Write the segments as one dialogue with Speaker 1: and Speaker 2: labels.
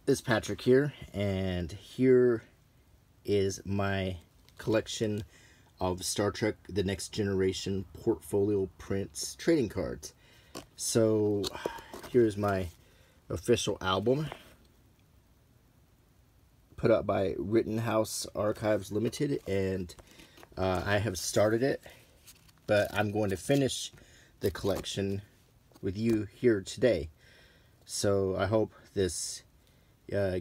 Speaker 1: It's Patrick here, and here is my collection of Star Trek The Next Generation portfolio prints trading cards. So here's my official album put up by Rittenhouse Archives Limited, and I have started it, but I'm going to finish the collection with you here today. So I hope this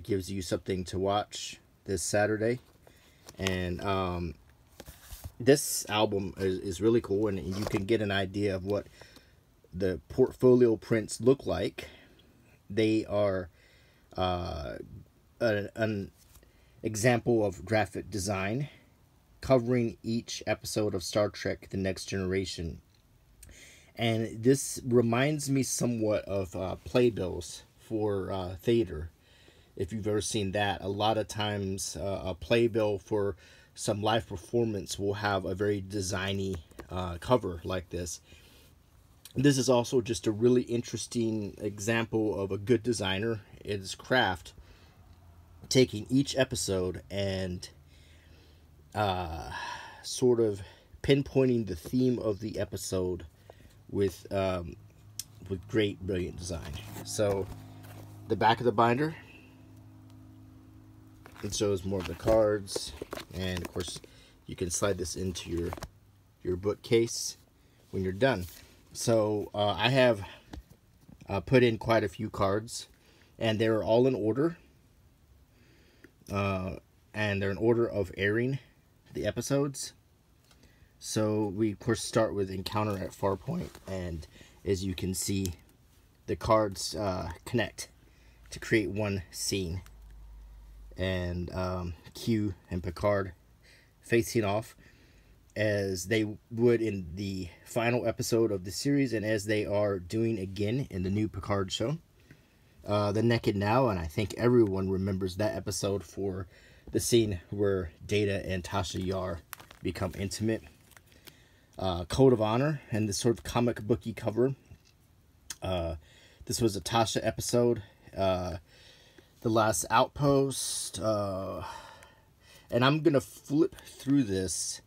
Speaker 1: gives you something to watch this Saturday. And this album is really cool, and you can get an idea of what the portfolio prints look like. They are an example of graphic design covering each episode of Star Trek The Next Generation. And this reminds me somewhat of playbills for theater. If you've ever seen that, a lot of times a playbill for some live performance will have a very designy cover like this. This is also just a really interesting example of a good designer in his craft, taking each episode and sort of pinpointing the theme of the episode with great, brilliant design. So the back of the binder, it shows more of the cards, and of course you can slide this into your bookcase when you're done. So I have put in quite a few cards, and they're all in order, and they're in order of airing the episodes. So we of course start with Encounter at Farpoint, and as you can see, the cards connect to create one scene. And Q and Picard facing off as they would in the final episode of the series, and as they are doing again in the new Picard show. The Naked Now, and I think everyone remembers that episode for the scene where Data and Tasha Yar become intimate. Code of Honor, and this sort of comic booky cover. This was a Tasha episode. The Last Outpost, and I'm gonna flip through this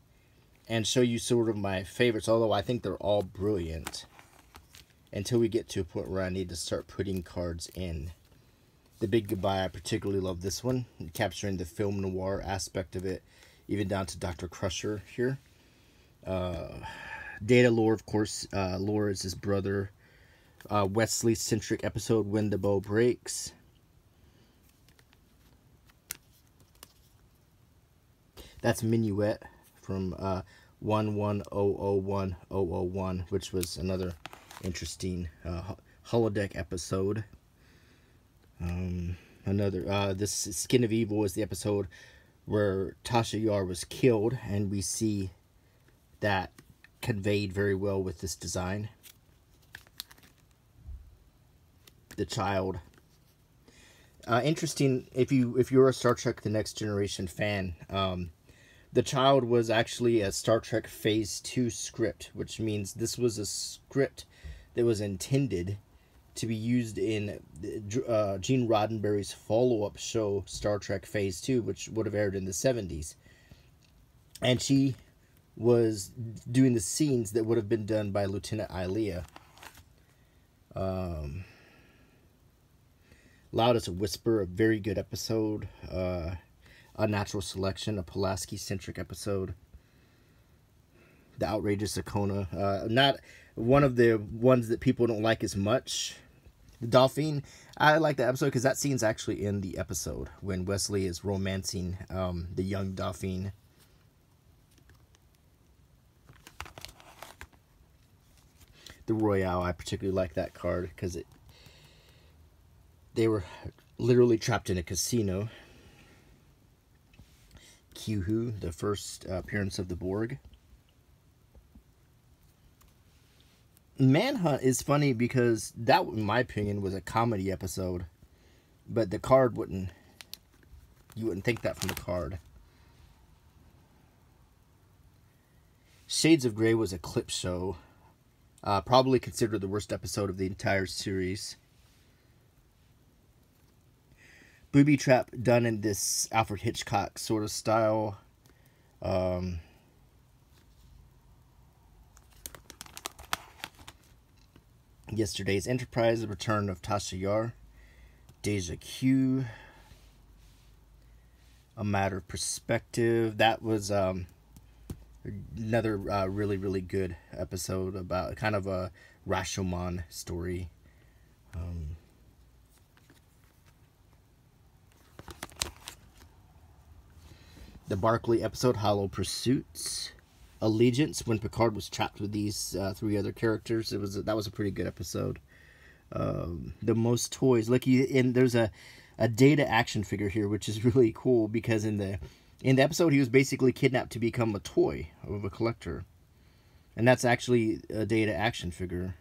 Speaker 1: and show you sort of my favorites, although I think they're all brilliant, until we get to a point where I need to start putting cards in. The Big Goodbye, I particularly love this one, capturing the film noir aspect of it, even down to Dr. Crusher here. Data Lore, of course. Lore is his brother. Wesley-centric episode, When the Bow Breaks. That's Minuet from 11001001, which was another interesting holodeck episode. This Skin of Evil is the episode where Tasha Yar was killed, and we see that conveyed very well with this design. The Child. Interesting, if you're a Star Trek The Next Generation fan, The Child was actually a Star Trek Phase 2 script, which means this was a script that was intended to be used in Gene Roddenberry's follow-up show, Star Trek Phase 2, which would have aired in the 70s. And she was doing the scenes that would have been done by Lieutenant Ilea. Loud as a Whisper, a very good episode. Unnatural Selection, a Pulaski-centric episode. The Outrageous Icona, not one of the ones that people don't like as much. The Dauphine, I like that episode because that scene's actually in the episode when Wesley is romancing the young Dauphine. The Royale, I particularly like that card because they were literally trapped in a casino. Q-Who, the first appearance of the Borg. Manhunt is funny because that, in my opinion, was a comedy episode, but the card you wouldn't think that from the card. Shades of Grey was a clip show, probably considered the worst episode of the entire series. booby trap done in this Alfred Hitchcock sort of style. Yesterday's Enterprise, The Return of Tasha Yar, Deja Q, A Matter of Perspective. That was another really, really good episode about kind of a Rashomon story. The Barclay episode, Hollow Pursuits. Allegiance, when Picard was trapped with these 3 other characters. That was a pretty good episode. The Most Toys. Look, there's a Data action figure here, which is really cool because in the episode he was basically kidnapped to become a toy of a collector, and that's actually a Data action figure.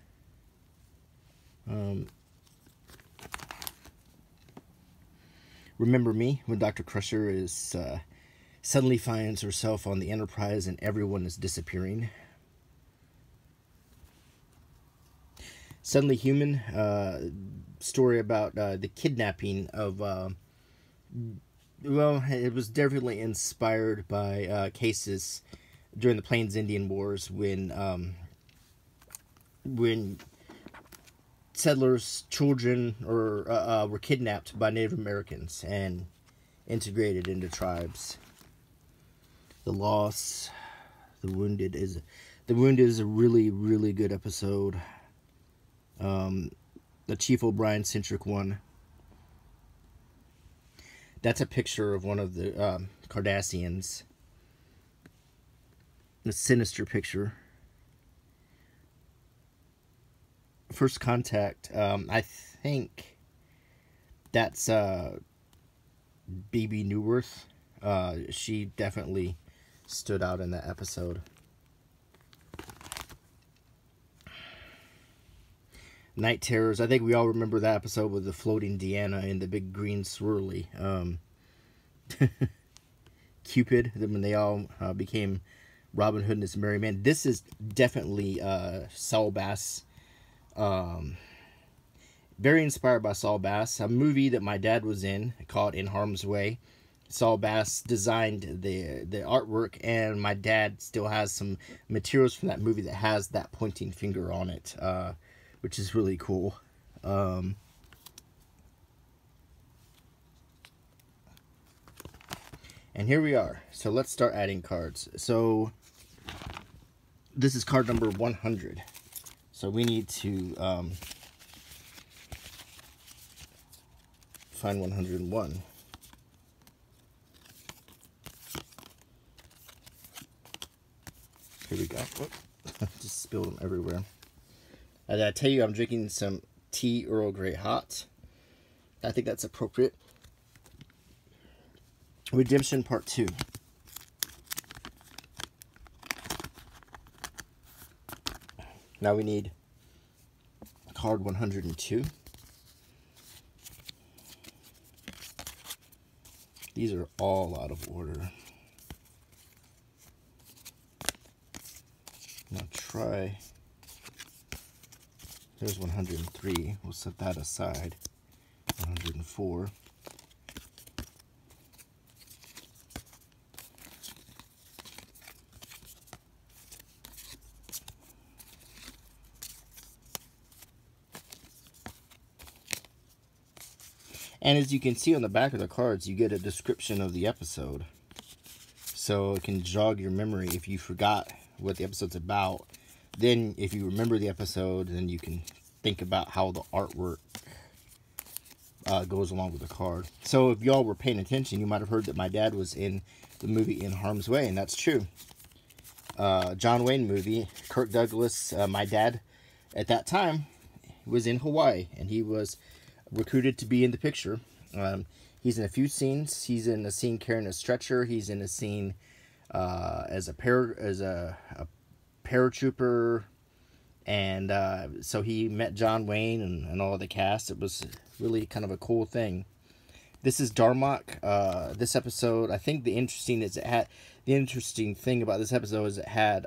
Speaker 1: Remember Me, when Dr. Crusher is suddenly finds herself on the Enterprise and everyone is disappearing. Suddenly Human, story about the kidnapping of, well, it was definitely inspired by cases during the Plains Indian Wars when settlers' children were kidnapped by Native Americans and integrated into tribes. The Loss, The Wounded is a really, really good episode. The Chief O'Brien centric one. That's a picture of one of the Cardassians. A sinister picture. First Contact. I think that's BB Newworth. She definitely stood out in that episode. Night Terrors. I think we all remember that episode with the floating Deanna and the big green swirly. Cupid, when they all became Robin Hood and his merry men. This is definitely Saul Bass. Very inspired by Saul Bass. A movie that my dad was in called In Harm's Way. Saul Bass designed the artwork, and my dad still has some materials from that movie that has that pointing finger on it, which is really cool. And here we are. So let's start adding cards. So this is card number 100. So we need to find 101. Here we go. Just spilled them everywhere. And I tell you, I'm drinking some tea Earl Grey hot. I think that's appropriate. Redemption Part 2. Now we need card 102. These are all out of order. Now try. There's 103. We'll set that aside. 104. And as you can see on the back of the cards, you get a description of the episode. So it can jog your memory if you forgot what the episode's about. Then if you remember the episode, then you can think about how the artwork goes along with the card. So if y'all were paying attention, you might have heard that my dad was in the movie In Harm's Way, and that's true. John Wayne movie, Kirk Douglas, my dad at that time was in Hawaii, and he was recruited to be in the picture. He's in a few scenes. He's in a scene carrying a stretcher. He's in a scene as a paratrooper, and so he met John Wayne and all the cast. It was really kind of a cool thing. This is Darmok. This episode, I think the interesting thing about this episode is it had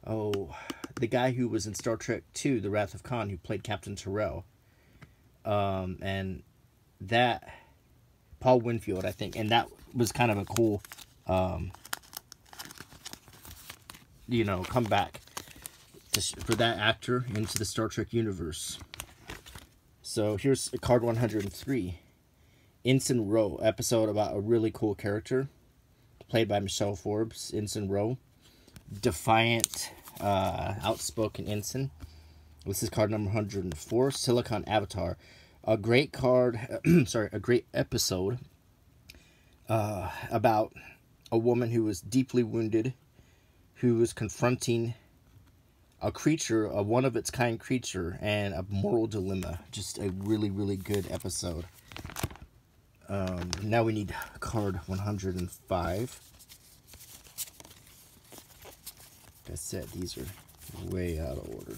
Speaker 1: the guy who was in Star Trek II, The Wrath of Khan, who played Captain Terrell. And that Paul Winfield, I think, and that was kind of a cool, you know, comeback for that actor into the Star Trek universe. So here's card 103, Ensign Rowe, episode about a really cool character, played by Michelle Forbes. Ensign Rowe, defiant, outspoken ensign. This is card number 104, Silicon Avatar. A great card, sorry, a great episode about a woman who was deeply wounded, who was confronting a creature, a one-of-its-kind creature, and a moral dilemma. Just a really, really good episode. Now we need card 105. Like I said, these are way out of order.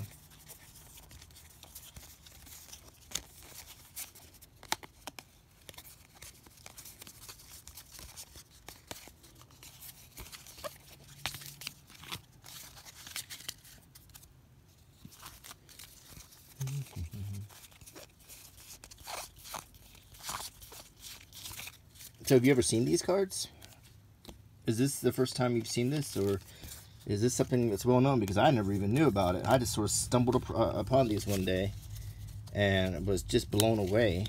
Speaker 1: So have you ever seen these cards? Is this the first time you've seen this, or is this something that's well known? Because I never even knew about it. I just sort of stumbled upon these one day and was just blown away.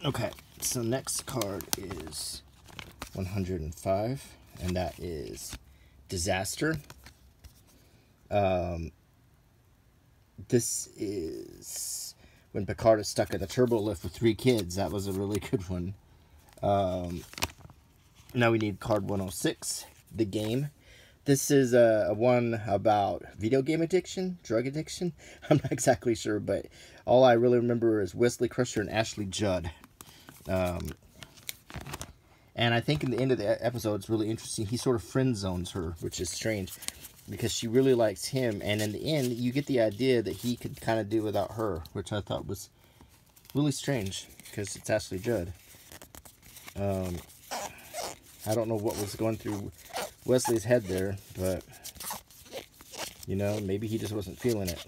Speaker 1: Okay, so next card is 105, and that is Disaster. This is when Picard is stuck in the turbo lift with 3 kids. That was a really good one. Now we need card 106, The Game. This is a one about video game addiction, drug addiction. I'm not exactly sure, but all I really remember is Wesley Crusher and Ashley Judd. And I think in the end of the episode, it's really interesting. He sort of friend zones her, which is strange, because she really likes him. And in the end, you get the idea that he could kind of do without her, which I thought was really strange, because it's Ashley Judd. I don't know what was going through Wesley's head there, but, you know, maybe he just wasn't feeling it.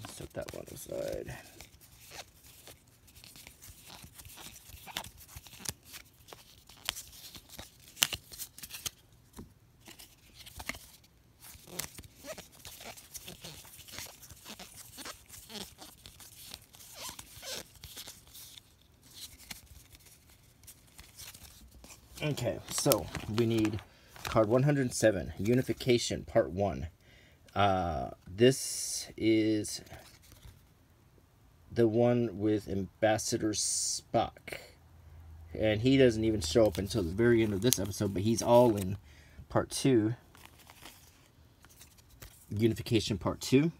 Speaker 1: Set that one aside. Okay, so we need card 107, Unification, Part 1. This is the one with Ambassador Spock. And he doesn't even show up until the very end of this episode, but he's all in Part 2. Unification, Part 2.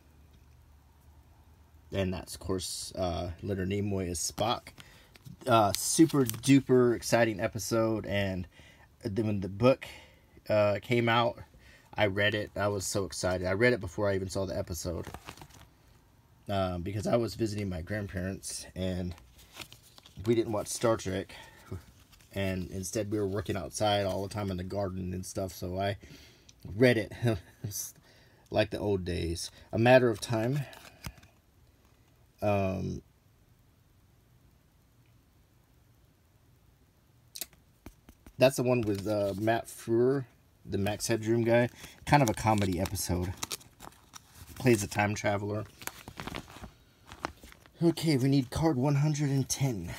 Speaker 1: And that's, of course, Leonard Nimoy as Spock. Super duper exciting episode, and then when the book came out, I read it. I was so excited. I read it before I even saw the episode, because I was visiting my grandparents and we didn't watch Star Trek, and instead we were working outside all the time in the garden and stuff, so I read it. It was like the old days. A Matter of Time. That's the one with Matt Frewer, the Max Headroom guy. Kind of a comedy episode. Plays a time traveler. Okay, we need card 110. I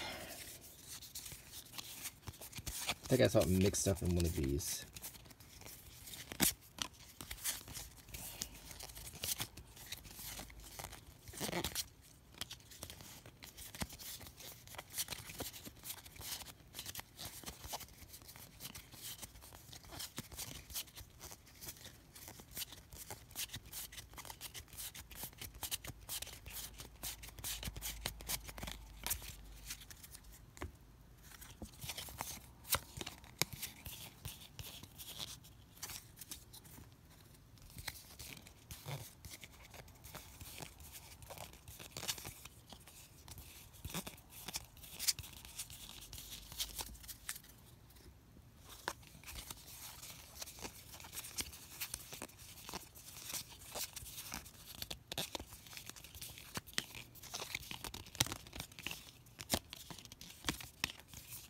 Speaker 1: think I saw it mixed up in one of these.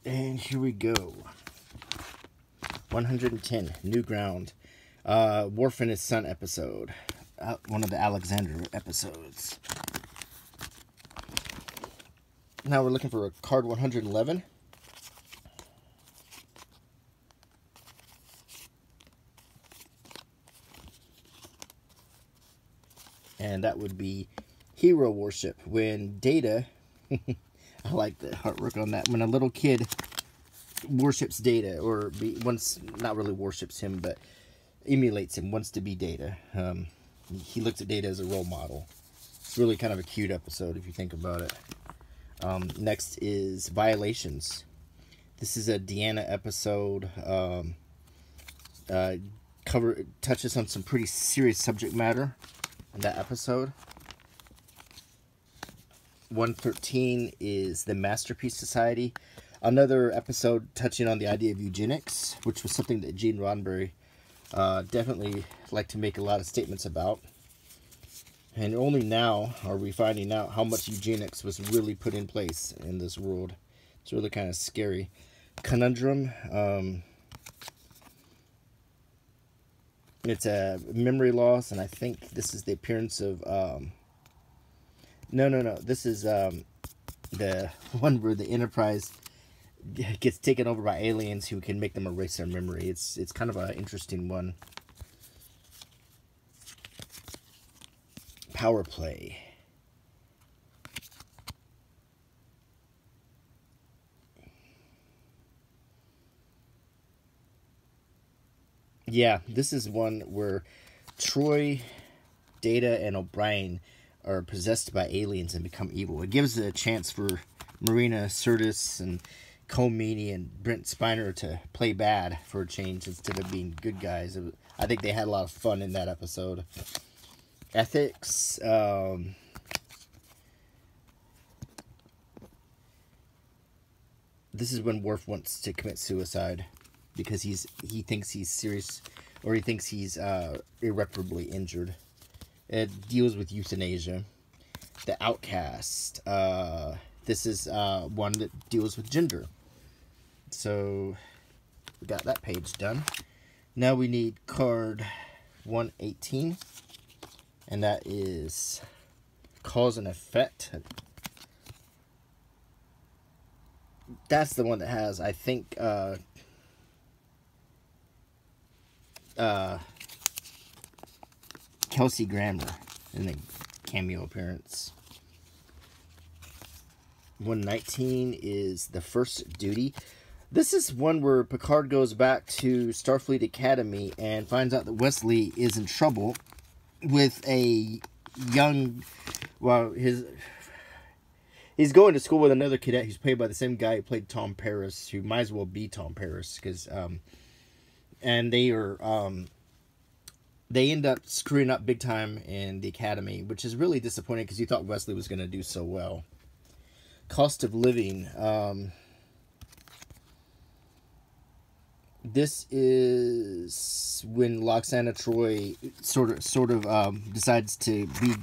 Speaker 1: And here we go. 110, New Ground. Worf and his son episode. One of the Alexander episodes. Now we're looking for a card 111. And that would be Hero Worship. When Data, I like the artwork on that. When a little kid worships Data, or not really worships him, but emulates him, wants to be Data. He looks at Data as a role model. It's really kind of a cute episode if you think about it. Next is Violations. This is a Deanna episode. Touches on some pretty serious subject matter in that episode. 113 is the Masterpiece Society. Another episode touching on the idea of eugenics, which was something that Gene Roddenberry definitely liked to make a lot of statements about. And only now are we finding out how much eugenics was really put in place in this world. It's really kind of scary. Conundrum. It's a memory loss, and I think this is the appearance of... No. This is the one where the Enterprise gets taken over by aliens who can make them erase their memory. It's kind of an interesting one. Power Play. Yeah, this is one where Troy, Data, and O'Brien are possessed by aliens and become evil. It gives a chance for Marina Sirtis and Cole Meany and Brent Spiner to play bad for a change instead of being good guys. I think they had a lot of fun in that episode. Ethics. This is when Worf wants to commit suicide because he thinks he's serious, or he thinks he's irreparably injured. It deals with euthanasia. The Outcast. This is one that deals with gender. So we got that page done. Now we need card 118. And that is Cause and Effect. That's the one that has, I think, Kelsey Grammer in the cameo appearance. 119 is The First Duty. This is one where Picard goes back to Starfleet Academy and finds out that Wesley is in trouble with a young, he's going to school with another cadet who's played by the same guy who played Tom Paris, who might as well be Tom Paris, because, and they end up screwing up big time in the academy, which is really disappointing because you thought Wesley was going to do so well. Cost of Living. This is when Loxana Troy sort of decides to be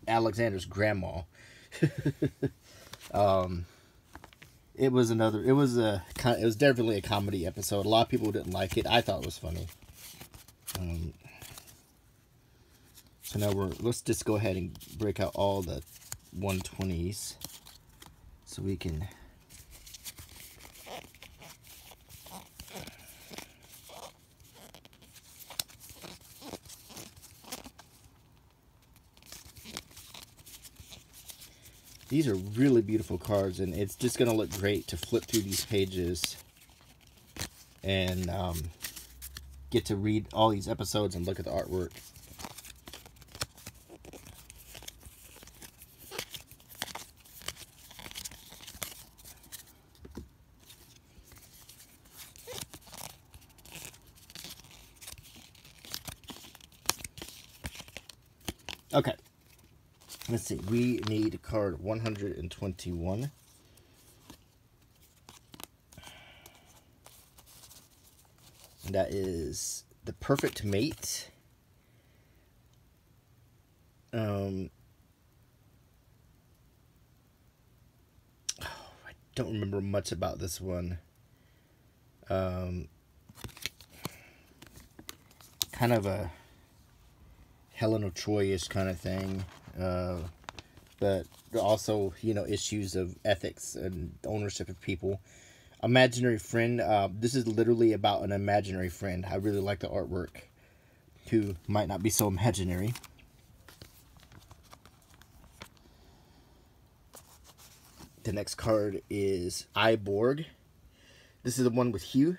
Speaker 1: Alexander's grandma. It was definitely a comedy episode. A lot of people didn't like it. I thought it was funny. So now let's just go ahead and break out all the 120s so we can. These are really beautiful cards, and it's just going to look great to flip through these pages and get to read all these episodes and look at the artwork. Okay. Let's see, we need card 121. And that is The Perfect Mate. don't remember much about this one. Kind of a Helen of Troy-ish kind of thing. But also, you know, issues of ethics and ownership of people. Imaginary friend. This is literally about an imaginary friend. I really like the artwork. Who might not be so imaginary. The next card is Iborg. This is the one with Hugh.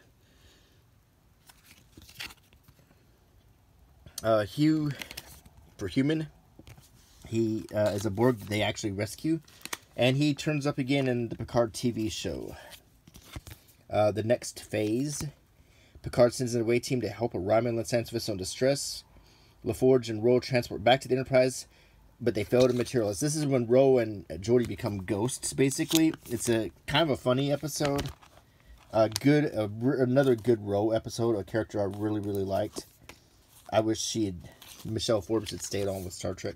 Speaker 1: Hugh, for human, he is a Borg they actually rescue. And he turns up again in the Picard TV show. The next phase. Picard sends an away team to help a Romulan science vessel in distress. LaForge and Ro transport back to the Enterprise, but they fail to materialize. This is when Ro and Geordi become ghosts, basically. It's a kind of a funny episode. Another good Ro episode, a character I really, really liked. I wish Michelle Forbes had stayed on with Star Trek.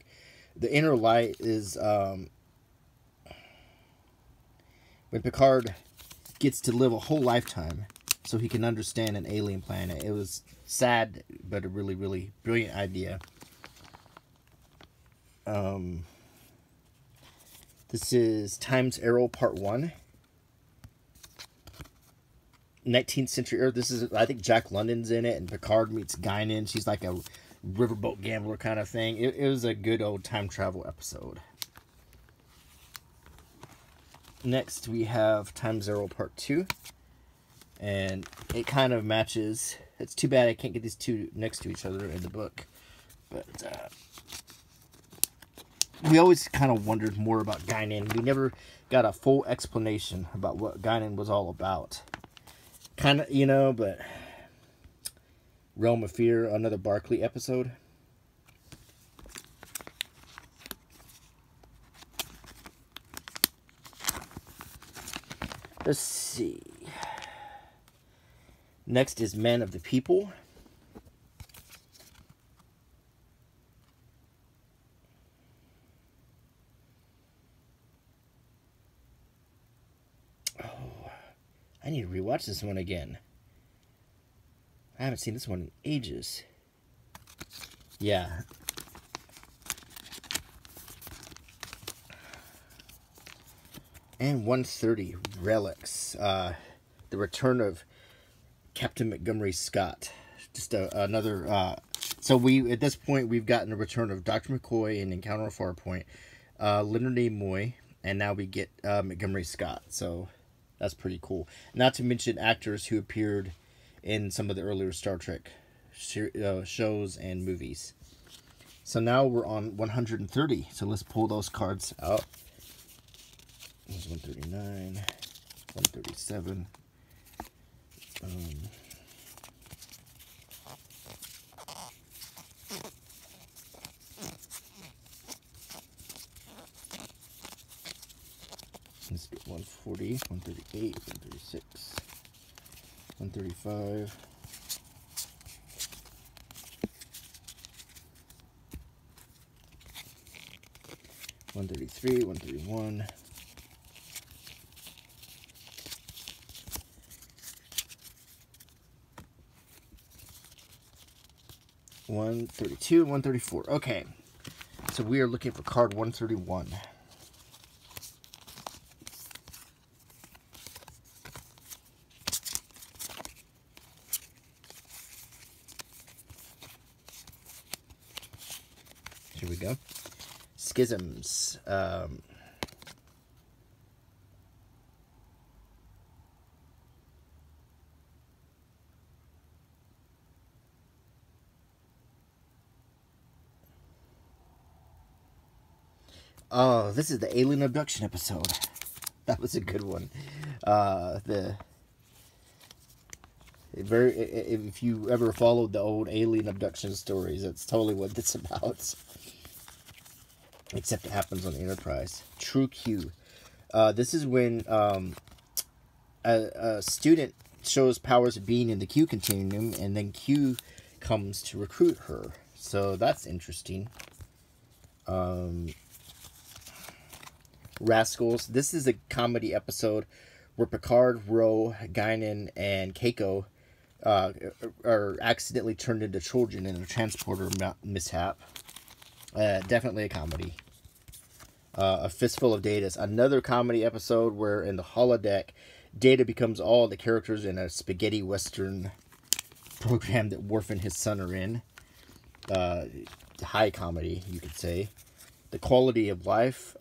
Speaker 1: The Inner Light is when Picard gets to live a whole lifetime so he can understand an alien planet. It was sad, but a really, really brilliant idea. This is Time's Arrow Part 1. 19th century Earth. This is, I think Jack London's in it, and Picard meets Guinan. She's like a riverboat gambler kind of thing. It was a good old time travel episode. Next, we have Time's Arrow Part 2. And it kind of matches. It's too bad I can't get these two next to each other in the book. But we always kind of wondered more about Guinan. We never got a full explanation about what Guinan was all about. Kind of, you know, but Realm of Fear, another Barclay episode. Let's see. Next is Men of the People. Oh, I need to rewatch this one again. I haven't seen this one in ages. Yeah. And 130, Relics. The Return of Captain Montgomery Scott. Just another... so at this point, we've gotten a return of Dr. McCoy in Encounter at Farpoint, Leonard Nimoy, and now we get Montgomery Scott. So that's pretty cool. Not to mention actors who appeared in some of the earlier Star Trek shows and movies. So now we're on 130. So let's pull those cards out. There's 139, 137. Let's get 140, 138, 136, 135. 133, 131. 132, 134. Okay, so we are looking for card 131. Here we go. Schisms. Oh, this is the alien abduction episode. That was a good one. If you ever followed the old alien abduction stories, that's totally what this is about. Except it happens on the Enterprise. True Q. This is when a student shows powers of being in the Q continuum, and then Q comes to recruit her. So that's interesting. Rascals. This is a comedy episode where Picard, Ro, Guinan, and Keiko are accidentally turned into children in a transporter mishap. Definitely a comedy. A Fistful of Data is another comedy episode where in the holodeck, Data becomes all the characters in a spaghetti western program that Worf and his son are in. High comedy, you could say. The Quality of Life.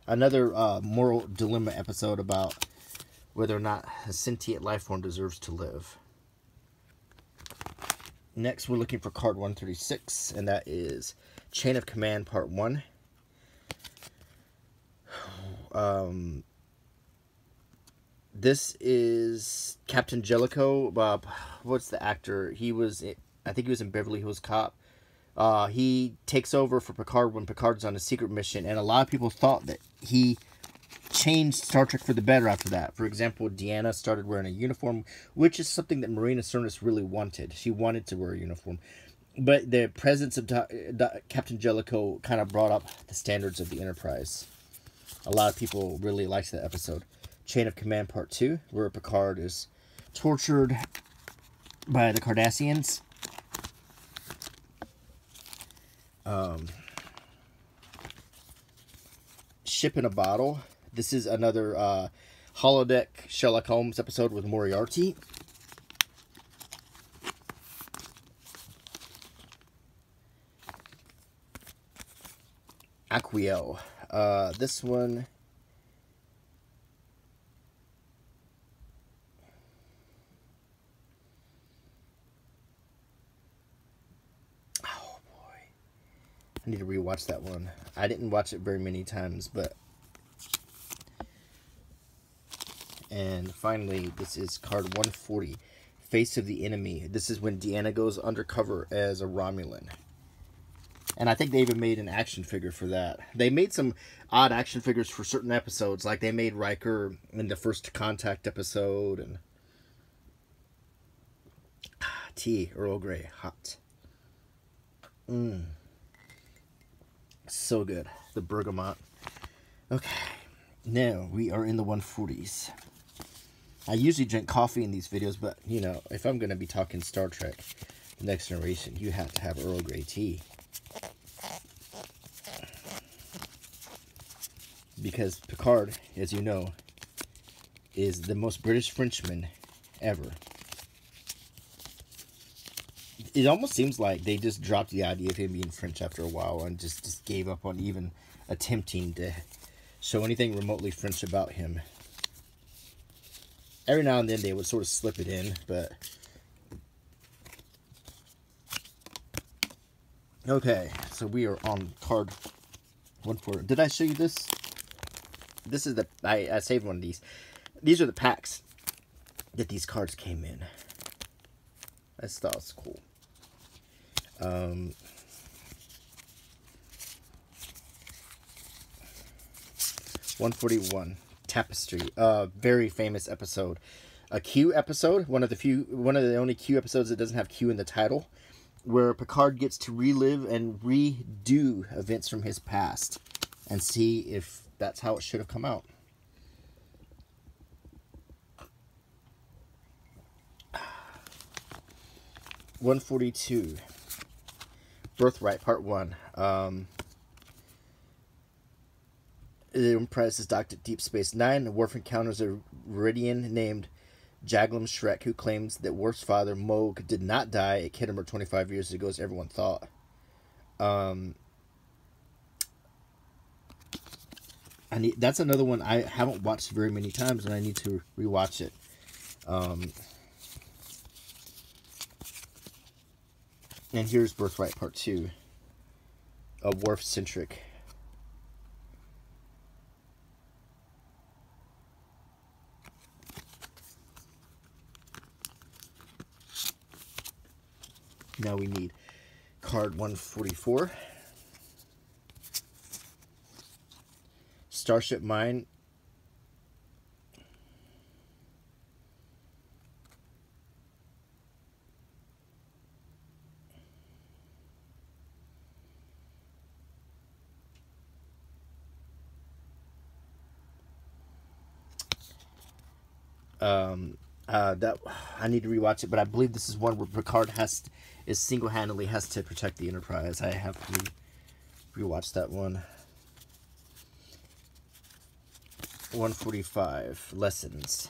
Speaker 1: Another moral dilemma episode about whether or not a sentient life form deserves to live. Next, we're looking for card 136, and that is Chain of Command Part 1. This is Captain Jellicoe. What's the actor? I think he was in Beverly Hills Cop. He takes over for Picard when Picard's on a secret mission, and a lot of people thought that he changed Star Trek for the better after that. For example, Deanna started wearing a uniform, which is something that Marina Sirtis really wanted. She wanted to wear a uniform. But the presence of Captain Jellicoe kind of brought up the standards of the Enterprise. A lot of people really liked that episode. Chain of Command Part 2, where Picard is tortured by the Cardassians. Ship in a Bottle. This is another holodeck Sherlock Holmes episode with Moriarty. Aquiel. This one... I need to rewatch that one. I didn't watch it very many times, but... And finally, this is card 140, Face of the Enemy. This is when Deanna goes undercover as a Romulan. And I think they even made an action figure for that. They made some odd action figures for certain episodes, like they made Riker in the First Contact episode, and... Tea, Earl Grey, hot. So good. The bergamot. Okay. Now we are in the 140s. I usually drink coffee in these videos, but, you know, if I'm going to be talking Star Trek, The Next Generation, you have to have Earl Grey tea. Because Picard, as you know, is the most British Frenchman ever. It almost seems like they just dropped the idea of him being French after a while and just gave up on even attempting to show anything remotely French about him. Every now and then they would sort of slip it in, but... Okay, so we are on card 140. Did I show you this? This is the... I saved one of these. These are the packs that these cards came in. I just thought it was cool. 141, Tapestry. Very famous episode. A Q episode, one of the only Q episodes that doesn't have Q in the title, where Picard gets to relive and redo events from his past and see if that's how it should have come out. (142) Birthright Part 1. The Enterprise is docked at Deep Space Nine. Worf encounters a Viridian named Jaglam Shrek, who claims that Worf's father, Moog, did not die at Khitomer 25 years ago, as everyone thought. That's another one I haven't watched very many times, and I need to rewatch it. And here's Birthright Part 2, a Worf-centric. Now we need card 144. Starship Mine. That I need to rewatch it, but I believe this is one where Picard is single-handedly has to protect the Enterprise. I have to rewatch that one. 145 lessons.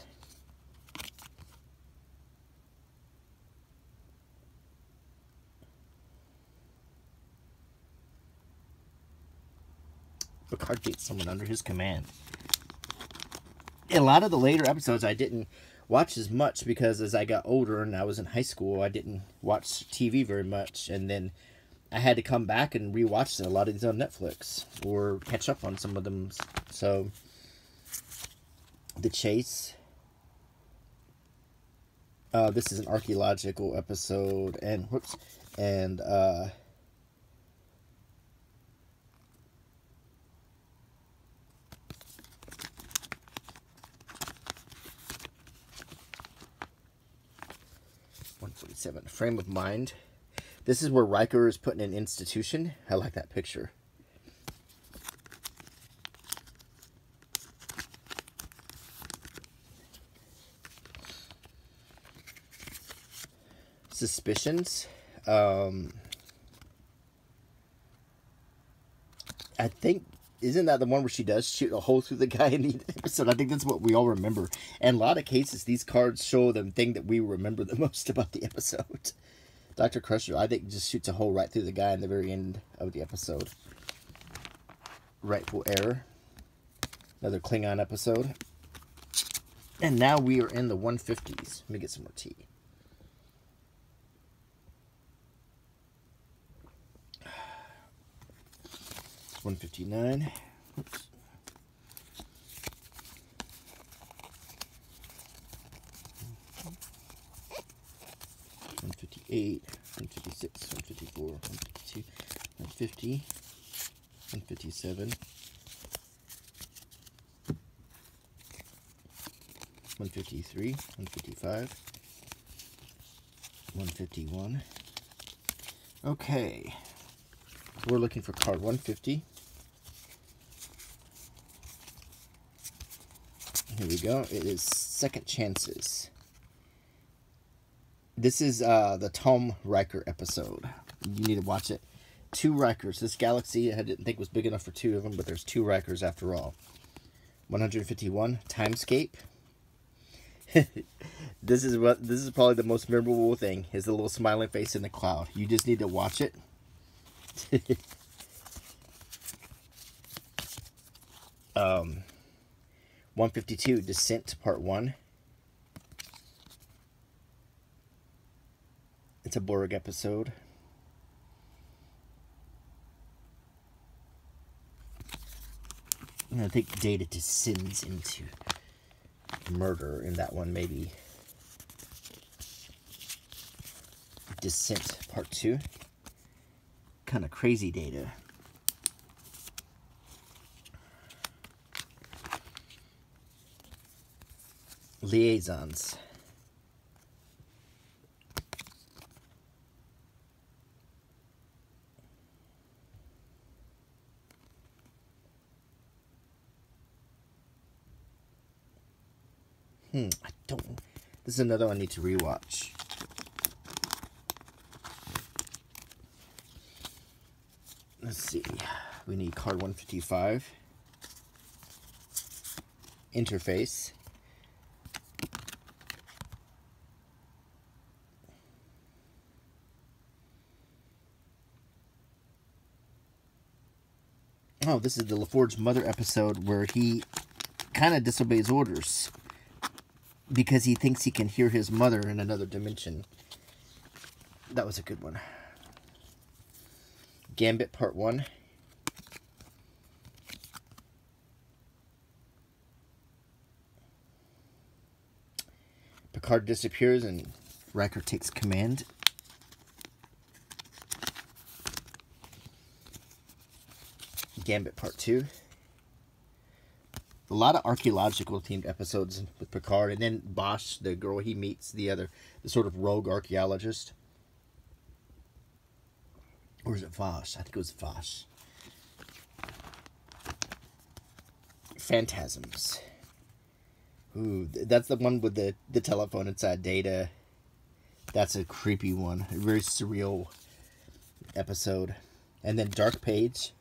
Speaker 1: Picard dates someone under his command. A lot of the later episodes I didn't watch as much because as I got older and I was in high school, I didn't watch TV very much, and then I had to come back and rewatch a lot of these on Netflix or catch up on some of them. So, The Chase. This is an archaeological episode, and whoops, and 147, Frame of Mind. This is where Riker is put in an institution. I like that picture. Suspicions. I think, isn't that the one where she does shoot a hole through the guy in the episode? I think that's what we all remember. And a lot of cases, these cards show the thing that we remember the most about the episode. Dr. Crusher, I think, just shoots a hole right through the guy in the very end of the episode. Rightful Error. Another Klingon episode. And now we are in the 150s. Let me get some more tea. $159. Oops. $158, $156, $154, $152, $150, $157, $153, $155, $151. Okay. We're looking for card 150. Here we go. It is Second Chances. This is the Tom Riker episode. You need to watch it. 2 Rikers. This galaxy I didn't think was big enough for 2 of them, but there's 2 Rikers after all. 151, Timescape. This is probably the most memorable thing, is the little smiling face in the cloud. You just need to watch it. 152, Descent Part 1. It's a Borg episode. I think Data descends into murder in that one, maybe. Descent Part 2. Kind of crazy Data. Liaisons. I don't... This is another one I need to rewatch. Let's see. We need card 155. Interface. Oh, this is the LaForge Mother episode where he kind of disobeys orders because he thinks he can hear his mother in another dimension. That was a good one. Gambit Part 1. Picard disappears and Riker takes command. Gambit Part 2. A lot of archaeological themed episodes with Picard, and then Bosch, the girl he meets, the sort of rogue archaeologist. Or is it Vosh? I think it was Vosh. Phantasms. Ooh, that's the one with the telephone inside Data. That's a creepy one. A very surreal episode. And then Dark Page.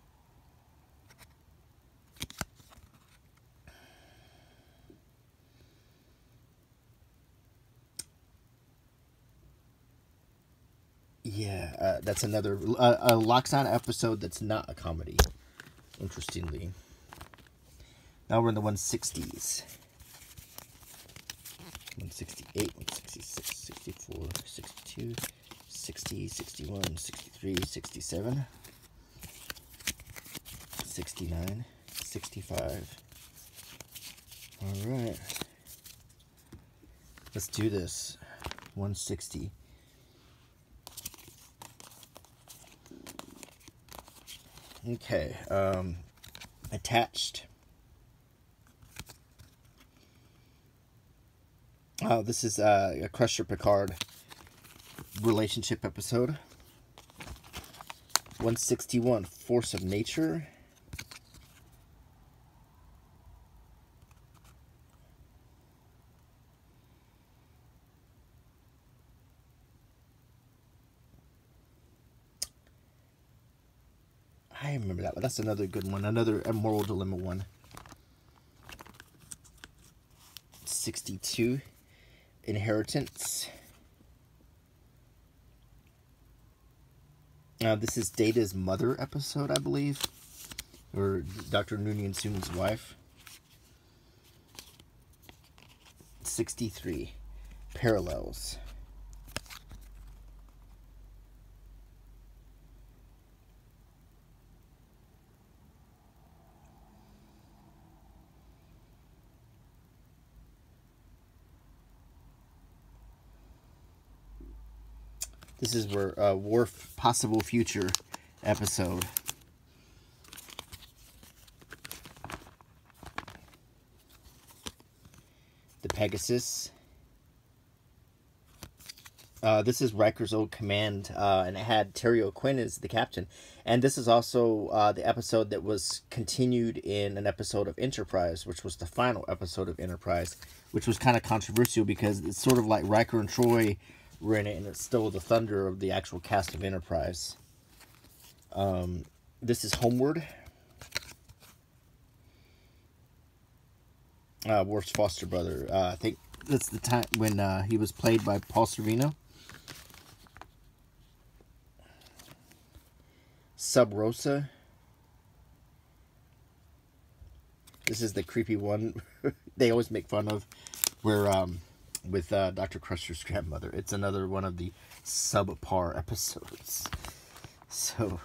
Speaker 1: Yeah, that's another a Loxana episode that's not a comedy, interestingly. Now we're in the 160s. 168, 166, 64, 62, 60, 61, 63, 67, 69, 65. All right. Let's do this. 160. Okay, attached. Oh, this is a Crusher Picard relationship episode. 161, Force of Nature. I remember that one. That's another good one. Another Moral Dilemma one. 62, Inheritance. This is Data's mother episode, I believe. Or Dr. Noonien Soon's wife. 63, Parallels. This is where Worf Possible Future episode. The Pegasus. This is Riker's Old Command, and it had Terry O'Quinn as the captain. And this is also the episode that was continued in an episode of Enterprise, which was the final episode of Enterprise, which was kind of controversial because it's sort of like Riker and Troy were in it, and it's still the thunder of the actual cast of Enterprise. This is Homeward. Worf's foster brother. I think that's the time when he was played by Paul Sorvino. Sub Rosa. This is the creepy one they always make fun of, where with Dr. Crusher's grandmother. It's another one of the subpar episodes. So,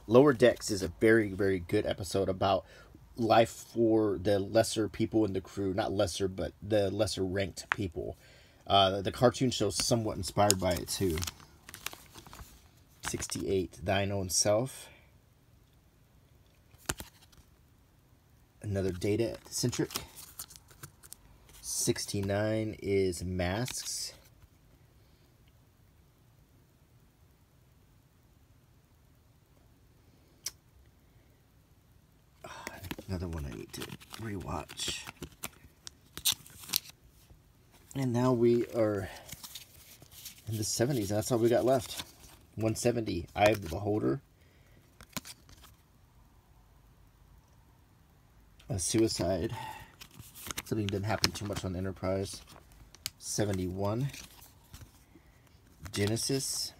Speaker 1: Lower Decks is a very, very good episode about life for the lesser people in the crew. Not lesser, but the lesser ranked people. The cartoon show's somewhat inspired by it, too. 68, Thine Own Self. Another Data-centric. 69 is Masks. Another one I need to rewatch. And now we are in the 70s. That's all we got left. 170, Eye of the Beholder. A Suicide. Something didn't happen too much on Enterprise. 71. Genesis.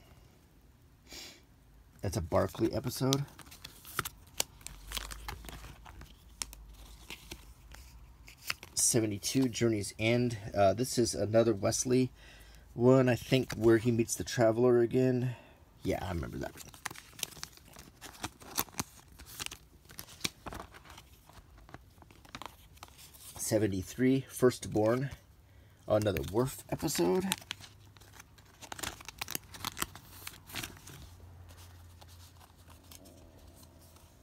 Speaker 1: That's a Barclay episode. '72, Journey's End. This is another Wesley one, I think, where he meets the Traveler again. Yeah, I remember that one. '73, Firstborn. Another Worf episode.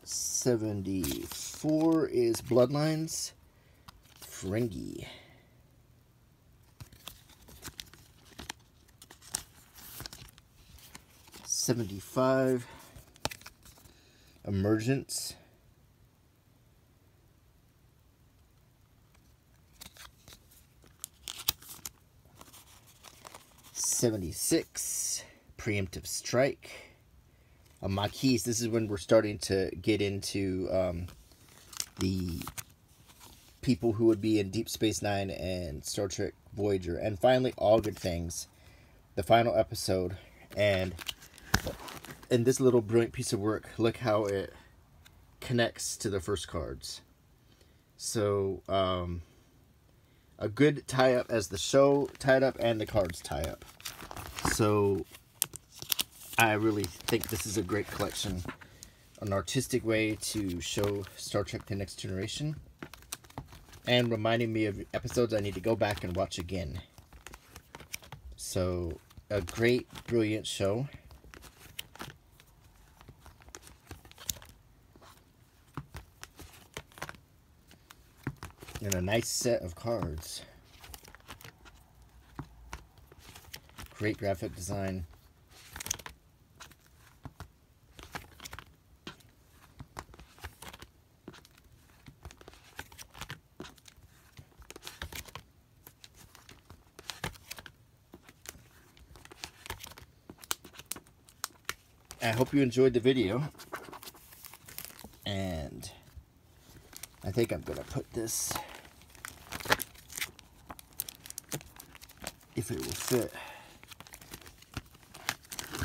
Speaker 1: '74 is Bloodlines. Ferengi. '75, Emergence. 76, Preemptive Strike. Maquis, this is when we're starting to get into the people who would be in Deep Space Nine and Star Trek Voyager. And finally, All Good Things, the final episode. And in this little brilliant piece of work, look how it connects to the first cards. So, a good tie-up as the show tied up and the cards tie up. So, I really think this is a great collection. An artistic way to show Star Trek The Next Generation. And reminding me of episodes I need to go back and watch again. So, a great, brilliant show. And a nice set of cards. Great graphic design. I hope you enjoyed the video, and I think I'm going to put this, if it will fit,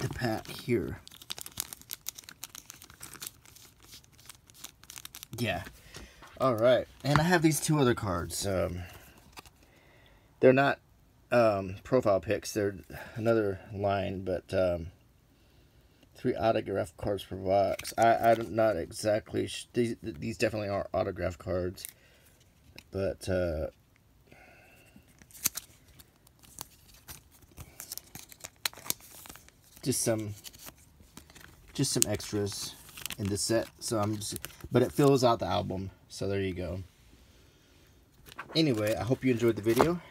Speaker 1: the pack here. Yeah. Alright, and I have these two other cards. They're not profile pics, they're another line, but 3 autograph cards per box. I'm not exactly... These definitely are autograph cards. But, just some extras in the set. So but it fills out the album. So there you go. Anyway, I hope you enjoyed the video.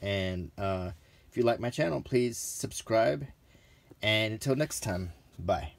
Speaker 1: And if you like my channel, please subscribe. And until next time, bye.